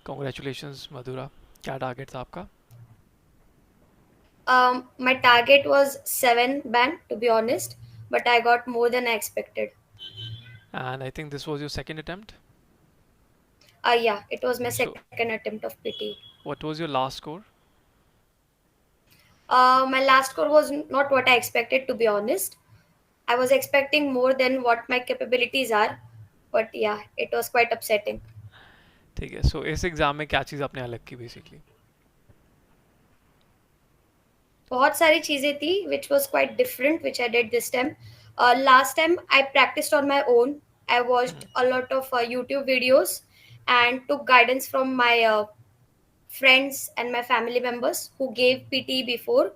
Congratulations, Madhura. क्या target था आपका? My target was 7 band, to be honest, but I got more than I expected. And I think this was your second attempt. Yeah, it was my So, second attempt of PT. what was your last score? My last score was not what I expected, to be honest. I was expecting more than what my capabilities are, but yeah, it was quite upsetting. ठीक है. So इस exam में क्या चीज़ आपने अलग की basically? बहुत सारी चीजें थी which was quite different which I did this time. Last time I practiced on my own. I watched a lot of YouTube videos and took guidance from my friends and my family members who gave PT before,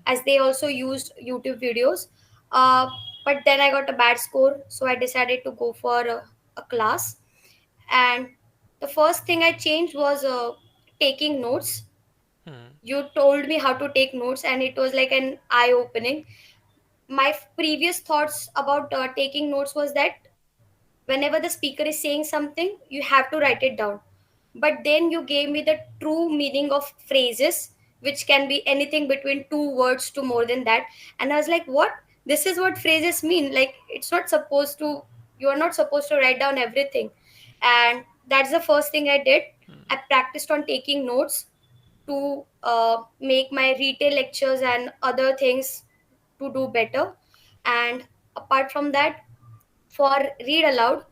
as they also used YouTube videos. Uh, but then I got a bad score, so I decided to go for a class. And the first thing I changed was taking notes. You told me how to take notes, and it was like an eye opening. My previous thoughts about taking notes was that whenever the speaker is saying something, you have to write it down. But then you gave me the true meaning of phrases, which can be anything between two words to more than that. And I was like, what? This is what phrases mean. Like, it's not supposed to, you are not supposed to write down everything. And that's the first thing I did. I practiced on taking notes to make my retail lectures and other things to do better. And apart from that, for read aloud,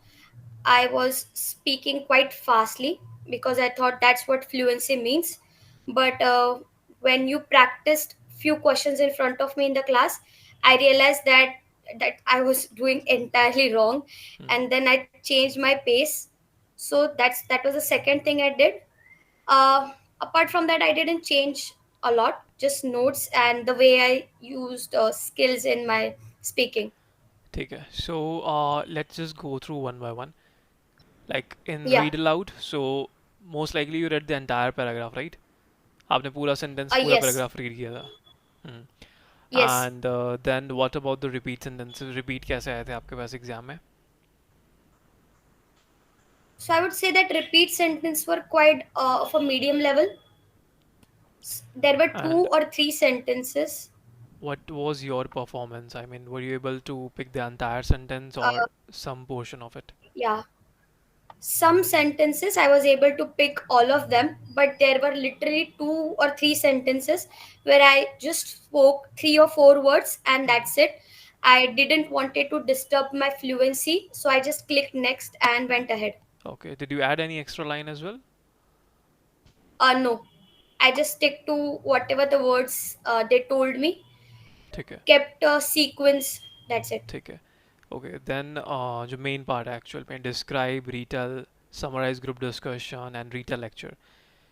I was speaking quite fastly because I thought that's what fluency means. But when you practiced few questions in front of me in the class, I realized that I was doing entirely wrong, and then I changed my pace. So that was the second thing I did. Uh, Apart from that, I didn't change a lot, just notes and the way I used skills in my speaking. ठीक है. So let's just go through one by one. Like in Yeah. read aloud. So most likely you read the entire paragraph, right? आपने पूरा sentence, पूरा Yes. paragraph read किया था. Hmm. Yes. And then what about the repeat sentences? Repeat कैसे आए थे आपके पास exam में? So I would say that repeat sentence were quite of a medium level. There were And two or three sentences. what was your performance? I mean, were you able to pick the entire sentence Uh, or some portion of it? yeah, some sentences I was able to pick all of them, but there were literally two or three sentences where I just spoke three or four words and Hmm. that's it. I didn't wanted to disturb my fluency, so I just clicked next and went ahead. Okay. Did you add any extra line as well? No, I just stick to whatever the words they told me, ठीक है. kept a sequence. That's it. ठीक है. Okay. Then जो main part है actual में describe, retell, summarize group discussion and retell lecture.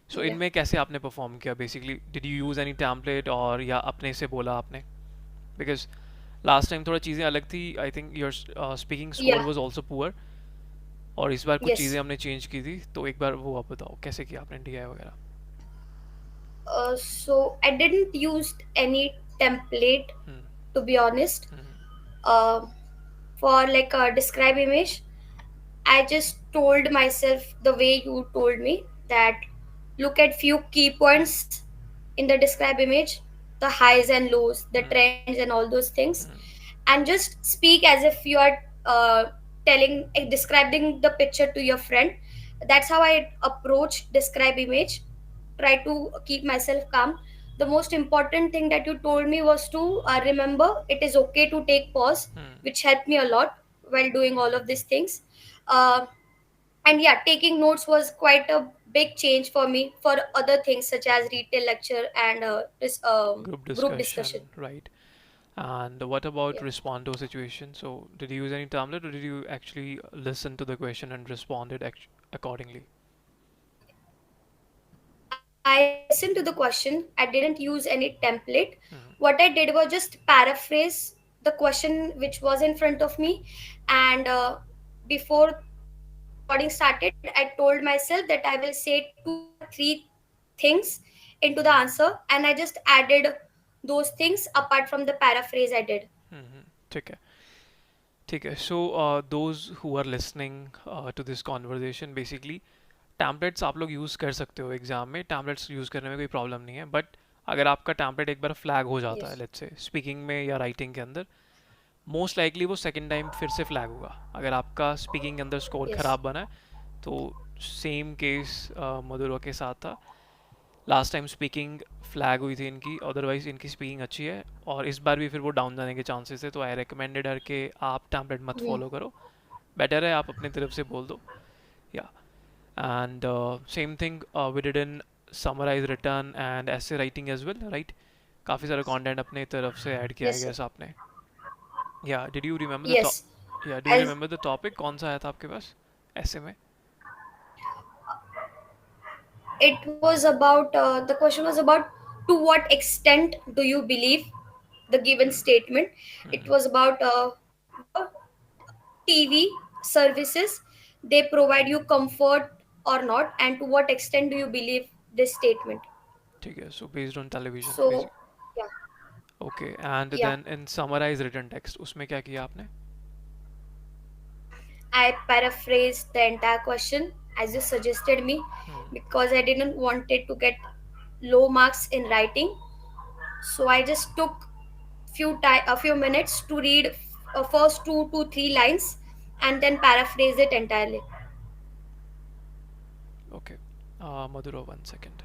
So Yeah. इनमें कैसे आपने perform किया basically? Did you use any template और या अपने से बोला आपने? Because last time थोड़ा चीज़ें अलग थी. I think your speaking score Yeah. was also poor. और इस बार कुछ चीज़ें Yes. हमने चेंज की थी तो एक बार वो आप बताओ कैसे किया आपने डीआई वगैरह. So I didn't use any template, hmm. to be honest. Hmm. Uh, for like a describe image, I just told myself the way you told me that look at few key points in the describe image, the highs and lows, the hmm. trends and all those things, hmm. and just speak as if you are describing the picture to your friend. That's how I approach describe image. Try to keep myself calm. The most important thing that you told me was to remember it is okay to take pause, hmm. which helped me a lot while doing all of these things. uh, and yeah, taking notes was quite a big change for me for other things such as retail lecture and this Group group discussion. discussion, right? And what about Yeah. respond to a situation? So did you use any template or did you actually listen to the question and responded accordingly? I listened to the question. I didn't use any template. Hmm. What I did was just paraphrase the question which was in front of me, and before the recording started, I told myself that I will say two or three things into the answer, and I just added those things apart from the paraphrase I did. Hmm. ठीक है. ठीक है. So those who are listening to this conversation, basically templates आप लोग use कर सकते हो exam में, टैम्पलेट्स यूज़ करने में कोई प्रॉब्लम नहीं है, बट अगर आपका टैम्पलेट एक बार फ्लैग हो जाता है, Yes. लेट्स से स्पीकिंग में या राइटिंग के अंदर, मोस्ट लाइकली वो सेकेंड टाइम फिर से फ्लैग होगा। अगर आपका स्पीकिंग के अंदर स्कोर Yes. ख़राब बना है तो सेम केस मधुरा के साथ था। लास्ट टाइम स्पीकिंग फ्लैग हुई थी इनकी, अदरवाइज इनकी स्पीकिंग अच्छी है, और इस बार भी फिर वो डाउन जाने के चांसेस है, तो आई रिकमेंडेड हर के आप टैम्पलेट मत Hmm. फॉलो करो, बेटर है आप अपनी तरफ से बोल दो। या and same thing we did in summarize written and essay writing as well, right? काफ़ी सारा कंटेंट अपने तरफ से ऐड किया है Yes, sir. गैस आपने। या did you remember the Yes. या do you As remember the topic कौन सा आया था आपके पास ऐसे में? it was about the question was about to what extent do you believe the given statement. It was about the TV services, they provide you comfort or not, and to what extent do you believe this statement. ठीक है, so based on television So basic. yeah, okay, and yeah, then in summarize written text उसमें क्या किया आपने? I paraphrased the entire question as you suggested me because I didn't wanted to get low marks in writing. So I just took a few minutes to read first 2 to 3 lines and then paraphrase it entirely. Okay, Mathura one second.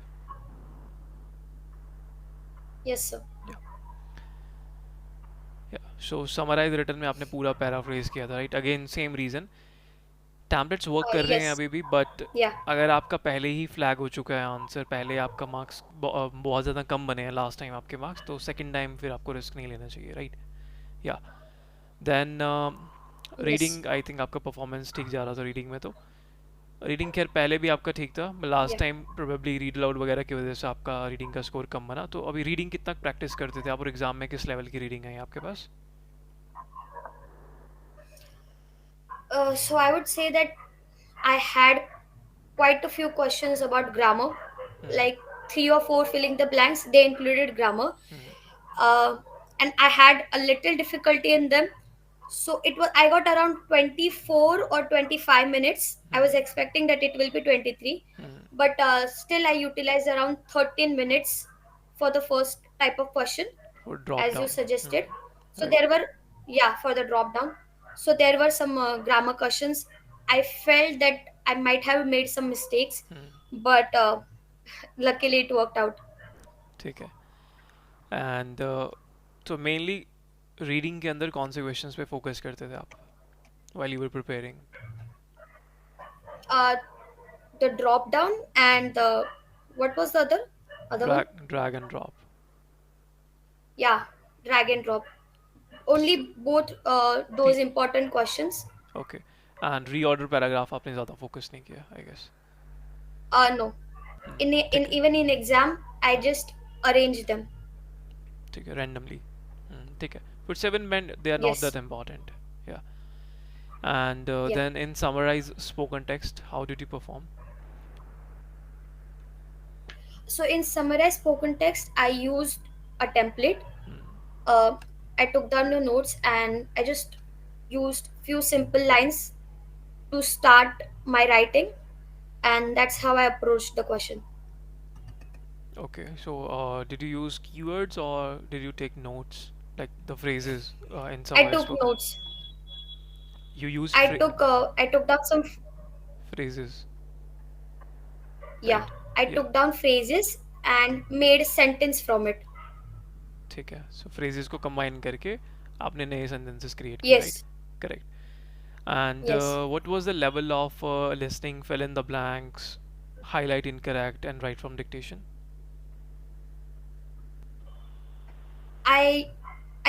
Yes, sir. या या सो summarise return में आपने पूरा paraphrase किया था, right? Again same reason, templates work कर रहे हैं Yes. अभी भी, बट Yeah. अगर आपका पहले ही फ्लैग हो चुका है आंसर, पहले आपका मार्क्स बहुत ज़्यादा कम बने हैं लास्ट टाइम आपके मार्क्स, तो सेकंड टाइम फिर आपको रिस्क नहीं लेना चाहिए, राइट? या then Yes. Reading, I think आपका परफॉर्मेंस ठीक जा रहा था रीडिंग में, तो रीडिंग खैर पहले भी आपका ठीक था, last Yeah. Time probably read aloud वगैरह की वजह से आपका रीडिंग का स्कोर कम बना। तो अभी रीडिंग कितना प्रैक्टिस करते थे आप, और एग्जाम में किस लेवल की रीडिंग है आपके पास? So I would say that I had quite a few questions about grammar, hmm like 3 or 4 filling the blanks. They included grammar, hmm uh, and I had a little difficulty in them. So it was I got around 24 or 25 minutes. I was hmm expecting that it will be 23, hmm, but still I utilized around 13 minutes for the first type of question वो drop as you down, suggested. So right? there were, yeah, for the drop down. So there were some grammar questions. I felt that I might have made some mistakes, hmm, but luckily it worked out. ठीक है। And तो mainly reading के अंदर कौन से questions पे focus करते थे आप while you were preparing? Uh, the drop down and the what was the other one? Drag and drop. Yeah, drag and drop. Only both those important questions. Okay, and reorder paragraph आपने ज़्यादा focus नहीं किया I guess? No. In ठीक है, even in exam, I just arrange them. ठीक है, randomly. ठीक है, फिर seven band they are not that Yes. Important. या and Yeah. Then in summarize spoken text how did you perform? So in summarized spoken text, I used a template. Uh, I took down the notes and I just used few simple lines to start my writing, and that's how I approached the question. Okay, so did you use keywords or did you take notes, like the phrases in I summarized took spoken? notes. You use I took down some, phrases, yeah, right? I Yeah, took down phrases and made a sentence from it. ठीक है, so phrases को combine करके आपने नए sentences create किए, right? Yes. Correct. And Yes. what was the level of listening, fill in the blanks, highlight incorrect, and write from dictation? I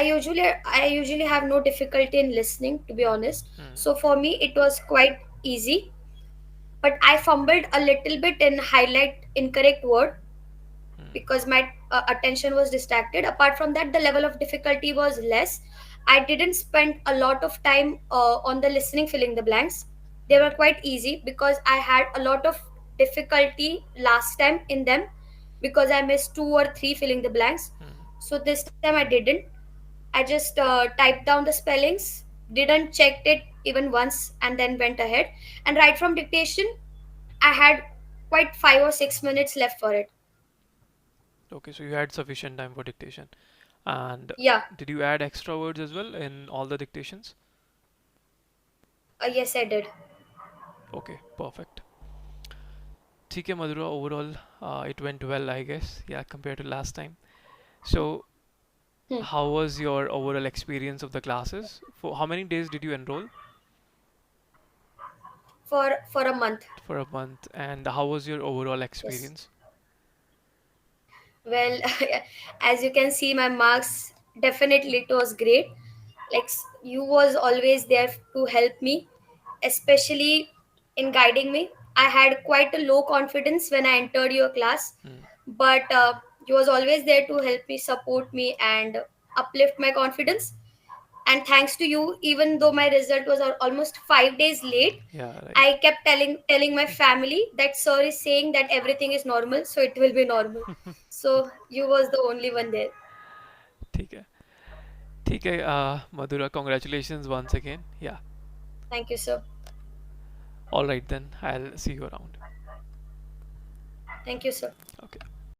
I usually have no difficulty in listening, to be honest. Hmm. So for me it was quite easy, but I fumbled a little bit in highlight incorrect word Hmm. because my attention was distracted. Apart from that, the level of difficulty was less. I didn't spend a lot of time on the listening, filling the blanks. They were Hmm. quite easy because I had a lot of difficulty last time in them because I missed 2 or 3 filling the blanks. Hmm. So this time I didn't. I just typed down the spellings, didn't checked it even once, and then went ahead. And right from dictation, I had quite 5 or 6 minutes left for it. Okay, so you had sufficient time for dictation. And Yeah, did you add extra words as well in all the dictations? yes, I did. Okay, perfect. ठीक है Madhura, overall it went well, I guess. Yeah, compared to last time. So Hmm. how was your overall experience of the classes? For how many days did you enroll? For a month. For a month. And how was your overall Yes. experience? Well, as you can see, my marks definitely it was great. Like you was always there to help me, especially in guiding me. I had quite a low confidence when I entered your class, Hmm. but you was always there to help me, support me, and uplift my confidence. And thanks to you, even though my result was almost 5 days late, Yeah, I right. kept telling my family that sir is saying that everything is normal, so it will be normal. So you was the only one there. ठीक है. ठीक है, Madhura, congratulations once again. Yeah. Thank you, sir. All right then. I'll see you around. Thank you, sir. Okay.